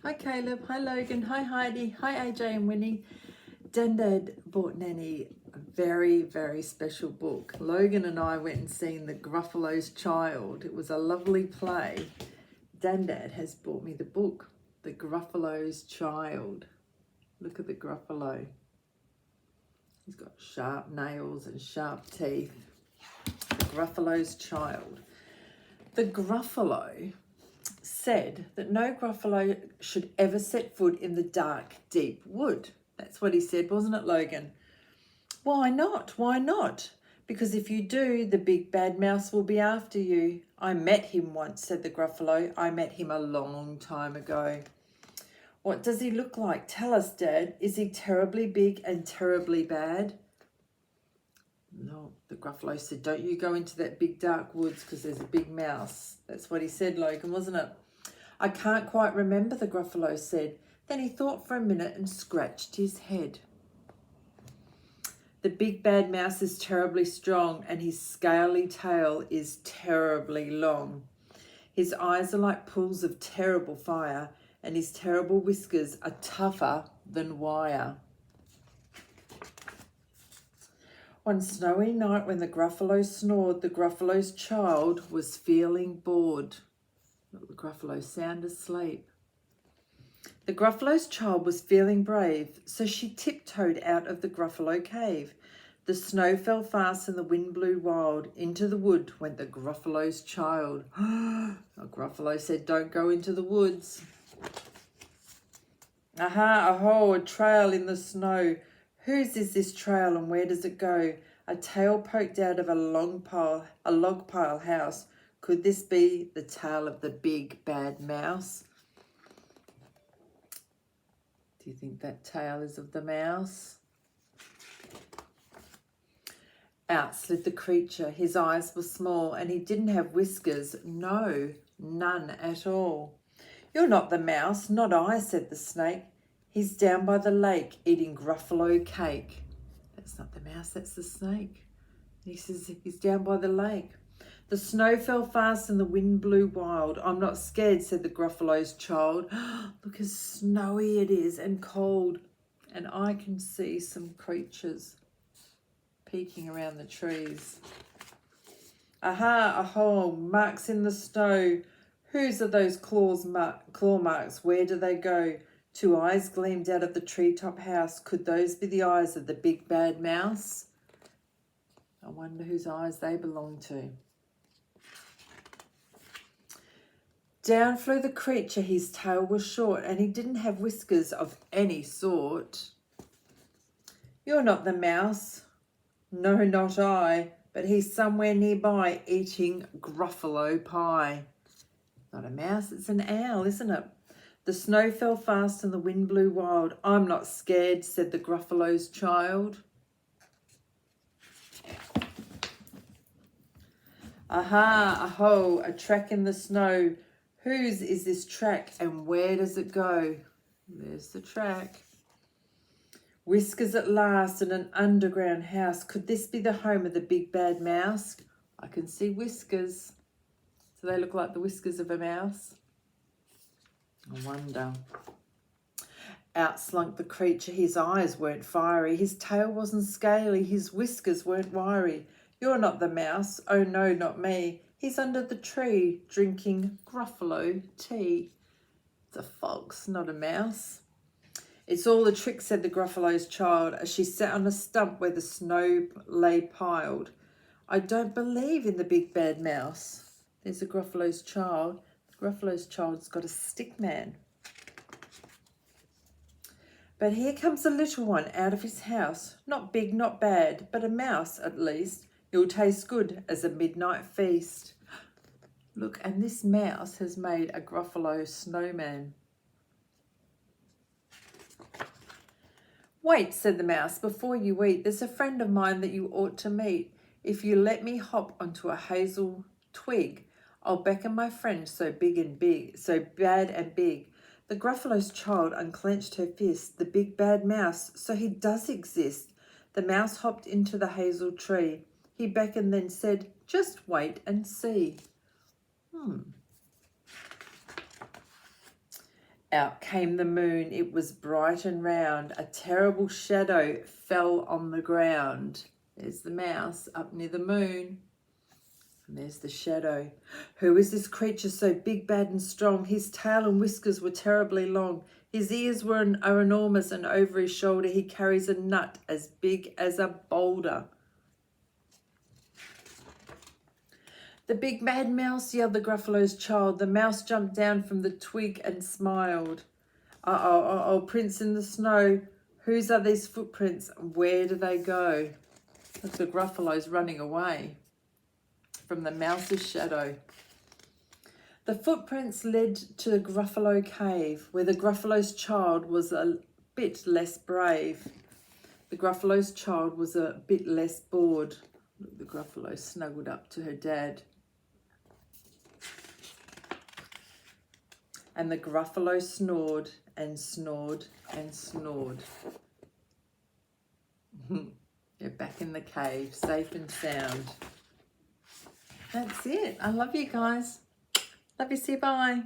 Hi Caleb, hi Logan, hi Heidi, hi AJ and Winnie. Dad bought Nanny a very, very special book. Logan and I went and seen the Gruffalo's Child. It was a lovely play. Dad has bought me the book, The Gruffalo's Child. Look at the Gruffalo. He's got sharp nails and sharp teeth. The Gruffalo's Child. The Gruffalo said that no Gruffalo should ever set foot in the dark, deep wood. That's what he said, wasn't it, Logan? Why not? Why not? Because if you do, the big bad mouse will be after you. I met him once, said the Gruffalo. I met him a long time ago. What does he look like? Tell us, Dad. Is he terribly big and terribly bad? No, the Gruffalo said, don't you go into that big dark woods because there's a big mouse. That's what he said, Logan, wasn't it? I can't quite remember, the Gruffalo said. Then he thought for a minute and scratched his head. The big bad mouse is terribly strong and his scaly tail is terribly long. His eyes are like pools of terrible fire and his terrible whiskers are tougher than wire. One snowy night when the Gruffalo snored, the Gruffalo's child was feeling bored. The Gruffalo sound asleep. The Gruffalo's child was feeling brave, so she tiptoed out of the Gruffalo cave. The snow fell fast and the wind blew wild. Into the wood went the Gruffalo's child. The Gruffalo said, don't go into the woods. Aha, aho, a trail in the snow. Whose is this trail and where does it go? A tail poked out of a log pile house. Could this be the tail of the big bad mouse? Do you think that tail is of the mouse? Out slid the creature. His eyes were small and he didn't have whiskers. No, none at all. You're not the mouse, not I, said the snake. He's down by the lake eating Gruffalo cake. That's not the mouse, that's the snake. He says he's down by the lake. The snow fell fast and the wind blew wild. I'm not scared, said the Gruffalo's child. Look how snowy it is and cold. And I can see some creatures peeking around the trees. Aha, aho, marks in the snow. Whose are those claw marks? Where do they go? Two eyes gleamed out of the treetop house. Could those be the eyes of the big bad mouse? I wonder whose eyes they belong to. Down flew the creature, his tail was short, and he didn't have whiskers of any sort. You're not the mouse. No, not I, but he's somewhere nearby eating Gruffalo pie. Not a mouse, it's an owl, isn't it? The snow fell fast and the wind blew wild. I'm not scared, said the Gruffalo's child. Aha, aho, a track in the snow. Whose is this track and where does it go? There's the track. Whiskers at last in an underground house. Could this be the home of the big bad mouse? I can see whiskers. Do they look like the whiskers of a mouse? I wonder. Out slunk the creature. His eyes weren't fiery. His tail wasn't scaly. His whiskers weren't wiry. You're not the mouse. Oh no, not me. He's under the tree drinking Gruffalo tea. It's a fox, not a mouse. It's all a trick, said the Gruffalo's child as she sat on a stump where the snow lay piled. I don't believe in the big bad mouse. There's the Gruffalo's child. The Gruffalo's child's got a stick man. But here comes a little one out of his house. Not big, not bad, but a mouse at least. You'll taste good as a midnight feast. Look, and this mouse has made a Gruffalo snowman. Wait, said the mouse, before you eat, there's a friend of mine that you ought to meet. If you let me hop onto a hazel twig, I'll beckon my friend so bad and big. The Gruffalo's child unclenched her fist. The big bad mouse, so he does exist. The mouse hopped into the hazel tree. He beckoned, then said, just wait and see. Out came the moon, it was bright and round. A terrible shadow fell on the ground. There's the mouse up near the moon. And there's the shadow. Who is this creature so big, bad and strong? His tail and whiskers were terribly long. His ears are enormous, and over his shoulder he carries a nut as big as a boulder. The big mad mouse, yelled the Gruffalo's child. The mouse jumped down from the twig and smiled. Uh-oh, prints in the snow. Whose are these footprints? Where do they go? Look, the Gruffalo's running away from the mouse's shadow. The footprints led to the Gruffalo cave, where the Gruffalo's child was a bit less brave. The Gruffalo's child was a bit less bored. Look, the Gruffalo snuggled up to her dad. And the Gruffalo snored and snored and snored. They're back in the cave, safe and sound. That's it. I love you guys. Love you. See you. Bye.